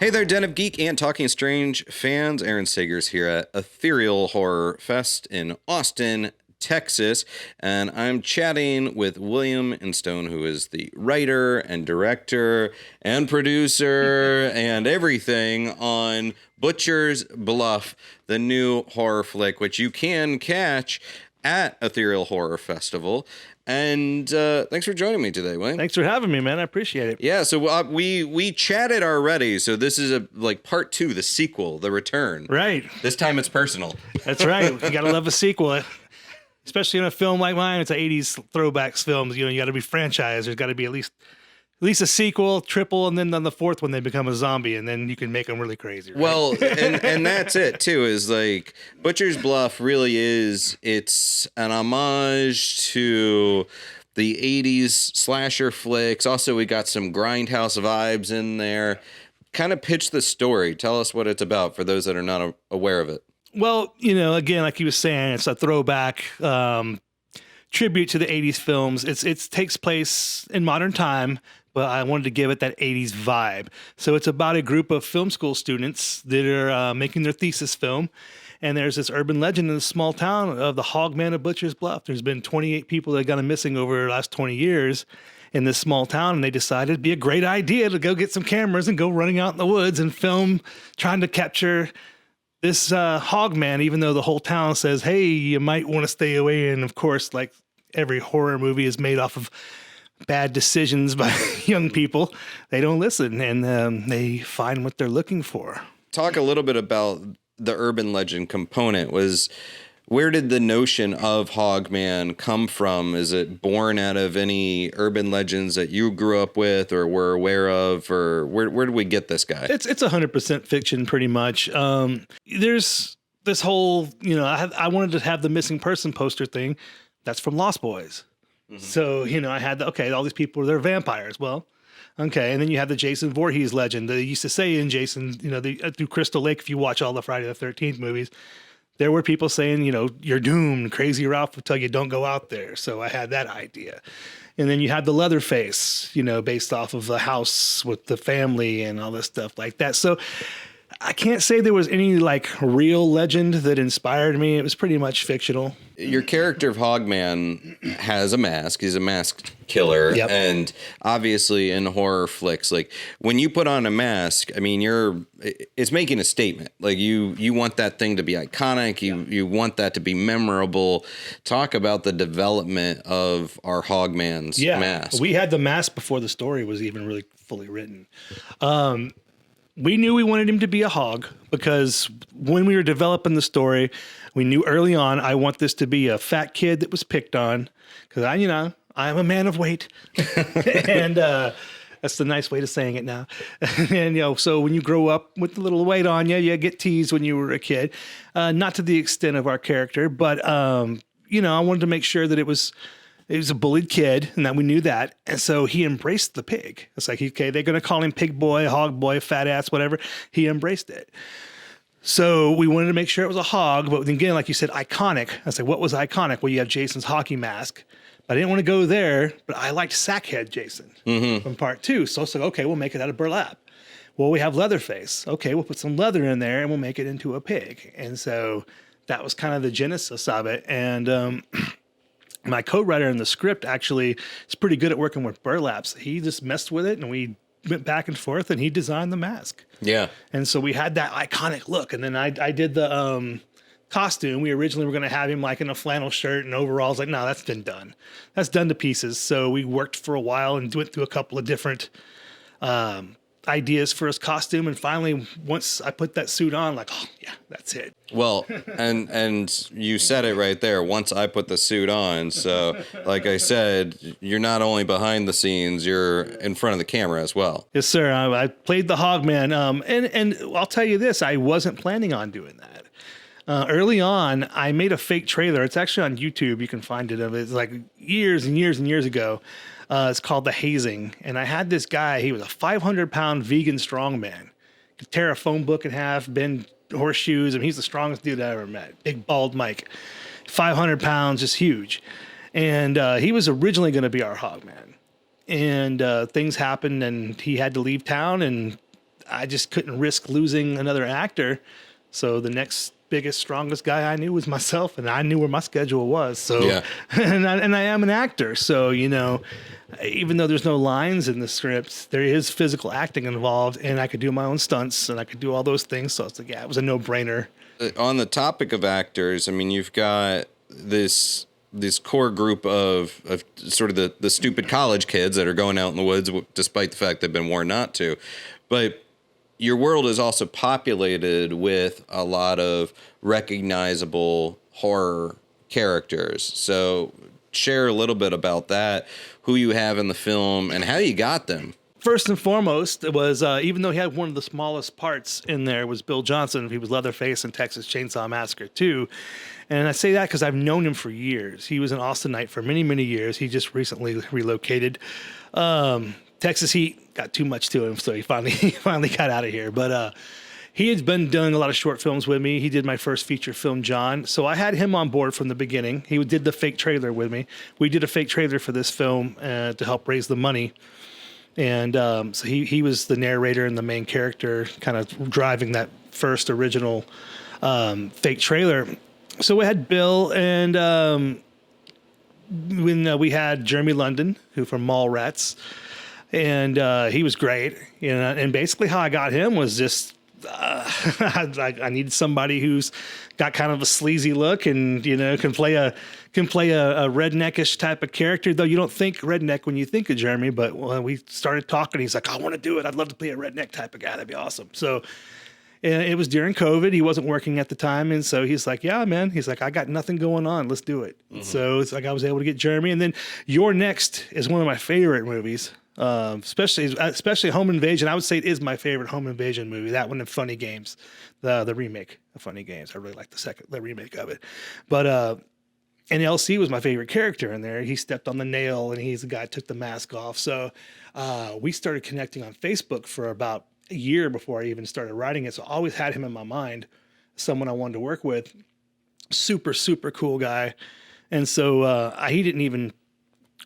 Hey there, Den of Geek and Talking Strange fans. Aaron Sagers here at Ethereal Horror Fest in Austin, Texas. And I'm chatting with William Instone, who is the writer and director and producer and everything on Butcher's Bluff, the new horror flick, which you can catch at Ethereal Horror Festival. And thanks for joining me today, William. Thanks for having me, man. I appreciate it. Yeah, so we chatted already. So this is like part 2, the sequel, the return. Right. This time it's personal. That's right. You got to love a sequel, especially in a film like mine. It's an 80s throwbacks films. You know, you got to be franchised. There's got to be at least a sequel, triple, and then on the fourth one they become a zombie, and then you can make them really crazy. Right? Well, and that's it too. Is like Butcher's Bluff really is. It's an homage to the 80s slasher flicks. Also, we got some grindhouse vibes in there. Kind of pitch the story. Tell us what it's about for those that are not aware of it. Well, you know, again, like you were saying, it's a throwback tribute to the 80s films. It takes place in modern time, but I wanted to give it that 80s vibe. So it's about a group of film school students that are making their thesis film. And there's this urban legend in the small town of the Hogman of Butcher's Bluff. There's been 28 people that have gone missing over the last 20 years in this small town. And they decided it'd be a great idea to go get some cameras and go running out in the woods and film, trying to capture this Hogman, even though the whole town says, hey, you might want to stay away. And of course, like every horror movie is made off of bad decisions by young people. They don't listen, and they find what they're looking for. Talk a little bit about the urban legend component. Where did the notion of Hogman come from? Is it born out of any urban legends that you grew up with or were aware of, or where did we get this guy? It's 100% fiction, pretty much. There's this whole, you know, I wanted to have the missing person poster thing. That's from Lost Boys. Mm-hmm. So, you know, I had all these people, they're vampires. Well, okay. And then you have the Jason Voorhees legend. They used to say in Jason, you know, through Crystal Lake, if you watch all the Friday the 13th movies, there were people saying, you know, you're doomed. Crazy Ralph will tell you don't go out there. So I had that idea. And then you have the Leatherface, you know, based off of the house with the family and all this stuff like that. So I can't say there was any like real legend that inspired me. It was pretty much fictional. Your character of Hogman has a mask. He's a masked killer. Yep. And obviously in horror flicks, like when you put on a mask, I mean, it's making a statement. Like you want that thing to be iconic. You want that to be memorable. Talk about the development of our Hogman's mask. We had the mask before the story was even really fully written. We knew we wanted him to be a hog because when we were developing the story, we knew early on, I want this to be a fat kid that was picked on because I'm a man of weight. And that's the nice way to saying it now. And, you know, so when you grow up with a little weight on you, you get teased when you were a kid. Not to the extent of our character, but, you know, I wanted to make sure that it was a bullied kid and that we knew that. And so he embraced the pig. It's like, okay, they're going to call him pig boy, hog boy, fat ass, whatever. He embraced it. So we wanted to make sure it was a hog. But again, like you said, iconic. I said, what was iconic? Well, you have Jason's hockey mask. But I didn't want to go there, but I liked Sackhead Jason from part 2. So it's like, okay, we'll make it out of burlap. Well, we have Leatherface. Okay, we'll put some leather in there and we'll make it into a pig. And so that was kind of the genesis of it. And my co-writer in the script actually is pretty good at working with burlaps. He just messed with it and we went back and forth and he designed the mask. Yeah. And so we had that iconic look. And then I did the costume. We originally were going to have him like in a flannel shirt and overalls. Like, no, that's been done. That's done to pieces. So we worked for a while and went through a couple of different ideas for his costume. And finally, once I put that suit on, like, oh yeah, that's it. Well, and you said it right there. Once I put the suit on. So like I said, you're not only behind the scenes, you're in front of the camera as well. Yes, sir. I played the Hogman. And I'll tell you this, I wasn't planning on doing that. Early on, I made a fake trailer. It's actually on YouTube. You can find it. It's like years and years and years ago. It's called The Hazing. And I had this guy. He was a 500-pound vegan strongman. Could tear a phone book in half, bend horseshoes. I mean, he's the strongest dude I ever met. Big bald Mike, 500 pounds, just huge. And he was originally going to be our Hogman. And things happened and he had to leave town, and I just couldn't risk losing another actor. So the next biggest, strongest guy I knew was myself, and I knew where my schedule was. So, Yeah. and I am an actor. So, you know, even though there's no lines in the script, there is physical acting involved, and I could do my own stunts and I could do all those things. So it's like, yeah, it was a no brainer. On the topic of actors, I mean, you've got this core group of sort of the stupid college kids that are going out in the woods, despite the fact they've been warned not to. But your world is also populated with a lot of recognizable horror characters. So share a little bit about that, who you have in the film and how you got them. First and foremost, it was, even though he had one of the smallest parts in there, was Bill Johnson. He was Leatherface in Texas Chainsaw Massacre 2. And I say that because I've known him for years. He was an Austinite for many, many years. He just recently relocated. Texas heat got too much to him, so he finally got out of here. But he had been doing a lot of short films with me. He did my first feature film, John. So I had him on board from the beginning. He did the fake trailer with me. We did a fake trailer for this film to help raise the money. And so he was the narrator and the main character, kind of driving that first original fake trailer. So we had Bill, and when we had Jeremy London, who from Mallrats, and he was great. You know, and basically how I got him was just I needed somebody who's got kind of a sleazy look and, you know, can play a redneckish type of character, though you don't think redneck when you think of Jeremy. But when we started talking, he's like, I want to do it. I'd love to play a redneck type of guy. That'd be awesome. So, and it was during COVID. He wasn't working at the time. And so he's like, yeah, man. He's like, I got nothing going on. Let's do it. Mm-hmm. So it's like I was able to get Jeremy. And then You're Next is one of my favorite movies. Especially Home Invasion. I would say it is my favorite Home Invasion movie. That one and Funny Games, the remake of Funny Games. I really like the remake of it. But and LC was my favorite character in there. He stepped on the nail, and he's the guy who took the mask off. So we started connecting on Facebook for about a year before I even started writing it. So I always had him in my mind, someone I wanted to work with. Super, super cool guy. And so he didn't even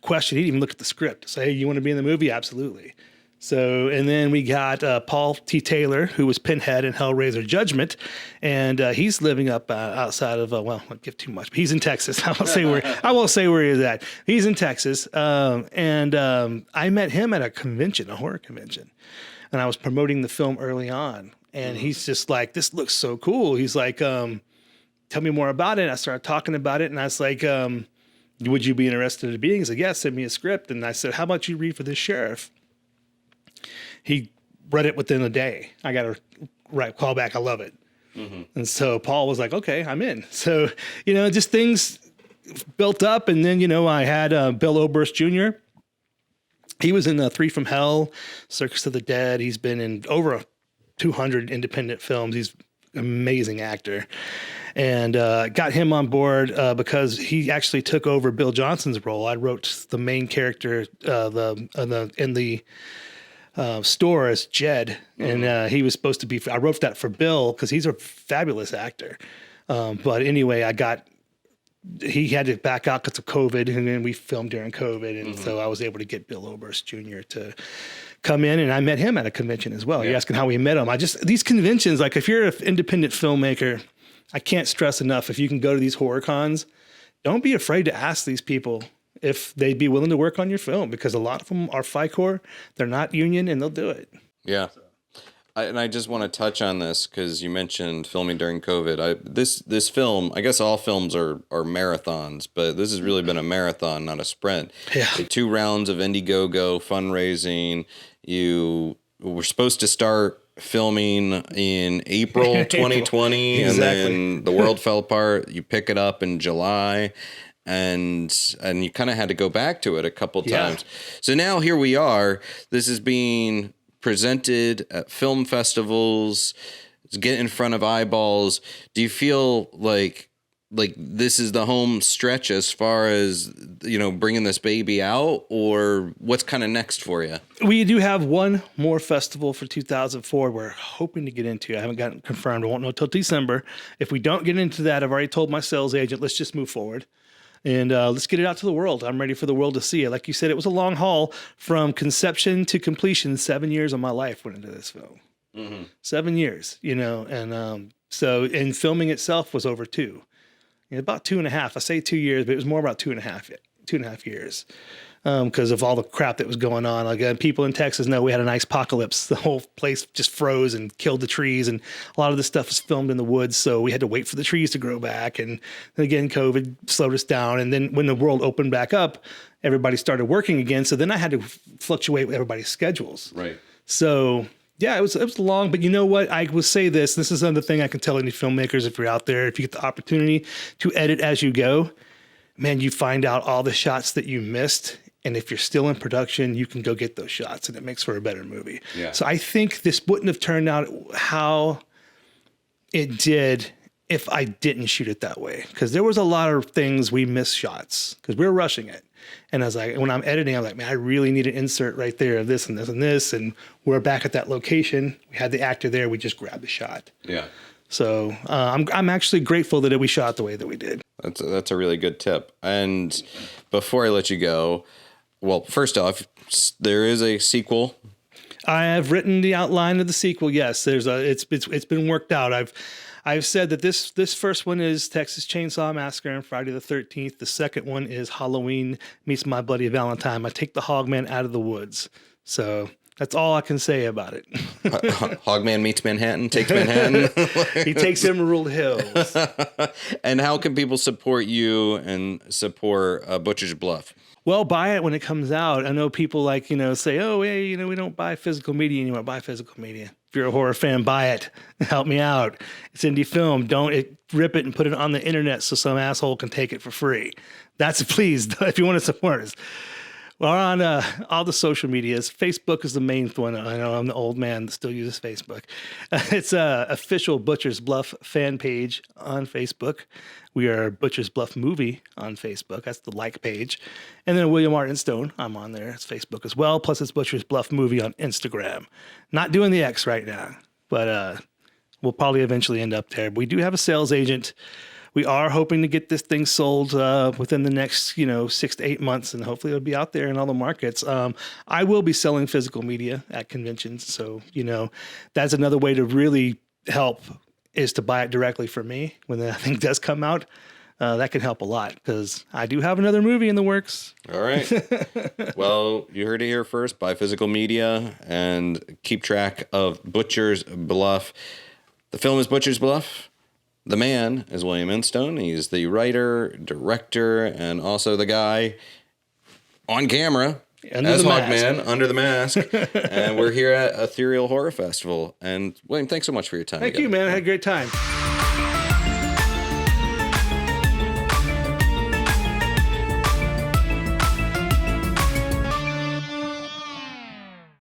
question. He didn't even look at the script. Say, hey, you want to be in the movie? Absolutely. So, and then we got Paul T. Taylor, who was Pinhead in Hellraiser Judgment, and he's living up outside of well, I won't give too much, but he's in Texas. I won't say where he's at. He's in Texas, and I met him at a convention, a horror convention, and I was promoting the film early on, and he's just like, "This looks so cool." He's like, "Tell me more about it." And I started talking about it, and I was like, would you be interested in being? He said, yeah, send me a script. And I said, how about you read for this sheriff? He read it within a day. I got a call back. I love it. Mm-hmm. And so Paul was like, okay, I'm in. So, you know, just things built up. And then, you know, I had Bill Oberst Jr. He was in 3 from Hell, Circus of the Dead. He's been in over 200 independent films. He's an amazing actor. And got him on board because he actually took over Bill Johnson's role. I wrote the main character in the store as Jed, and he was supposed to be. I wrote that for Bill because he's a fabulous actor. But anyway, he had to back out because of COVID, and then we filmed during COVID, and so I was able to get Bill Oberst Jr. to come in, and I met him at a convention as well. Yeah. You're asking how we met him. These conventions, like if you're an independent filmmaker, I can't stress enough, if you can go to these horror cons, don't be afraid to ask these people if they'd be willing to work on your film, because a lot of them are FICOR, they're not union, and they'll do it. Yeah. And I just want to touch on this because you mentioned filming during COVID. This film, I guess all films are marathons, but this has really been a marathon, not a sprint. Yeah. 2 rounds of Indiegogo fundraising. You were supposed to start filming in April 2020, exactly. And then the world fell apart. You pick it up in July, and you kind of had to go back to it a couple times. So now here we are. This is being presented at film festivals. It's getting in front of eyeballs. Do you feel like like this is the home stretch as far as, you know, bringing this baby out, or what's kind of next for you? We do have one more festival for 2004 we're hoping to get into. I haven't gotten confirmed. I won't know till December. If we don't get into that, I've already told my sales agent, let's just move forward. And let's get it out to the world. I'm ready for the world to see it. Like you said, it was a long haul from conception to completion. 7 years of my life went into this film. 7 years, you know, and and filming itself was over 2. About 2.5. I say 2 years, but it was more about 2.5 years. Because of all the crap that was going on. Again, people in Texas know we had an ice apocalypse. The whole place just froze and killed the trees, and a lot of the stuff was filmed in the woods, so we had to wait for the trees to grow back. And then again, COVID slowed us down. And then when the world opened back up, everybody started working again. So then I had to fluctuate with everybody's schedules. Right. So yeah, it was long, but you know what? I will say this. This is another thing I can tell any filmmakers if you're out there, if you get the opportunity to edit as you go, man, you find out all the shots that you missed. And if you're still in production, you can go get those shots, and it makes for a better movie. Yeah. So I think this wouldn't have turned out how it did if I didn't shoot it that way. Because there was a lot of things we missed shots because we were rushing it. And I was like, when I'm editing, I'm like, man, I really need an insert right there of this and this and this. And we're back at that location. We had the actor there. We just grabbed the shot. Yeah. So I'm actually grateful that we shot the way that we did. That's a really good tip. And before I let you go, well, first off, there is a sequel. I have written the outline of the sequel. Yes, it's been worked out. I've said that this first one is Texas Chainsaw Massacre and Friday the 13th. The second one is Halloween meets My Bloody Valentine. I take the Hogman out of the woods. So that's all I can say about it. Hogman meets Manhattan, takes Manhattan. He takes Emerald Hills. And how can people support you and support Butcher's Bluff? Well, buy it when it comes out. I know people say, oh, hey, we don't buy physical media anymore. Buy physical media. If you're a horror fan, buy it. Help me out. It's indie film. Don't rip it and put it on the internet so some asshole can take it for free. That's please, if you want to support us. We're on all the social medias. Facebook is the main one. I know I'm the old man that still uses Facebook. It's official Butcher's Bluff fan page on Facebook. We are Butcher's Bluff Movie on Facebook. That's the like page. And then William R. Instone, I'm on there. It's Facebook as well. Plus it's Butcher's Bluff Movie on Instagram. Not doing the X right now, but we'll probably eventually end up there. We do have a sales agent. We are hoping to get this thing sold within the next, 6 to 8 months, and hopefully it'll be out there in all the markets. I will be selling physical media at conventions, so that's another way to really help is to buy it directly from me when the thing does come out. That can help a lot because I do have another movie in the works. All right. Well, you heard it here first. Buy physical media and keep track of Butcher's Bluff. The film is Butcher's Bluff. The man is William Instone. He's the writer, director, and also the guy on camera as Hogman under the mask. And we're here at Ethereal Horror Festival. And William, thanks so much for your time. Thank you, man. I had a great time.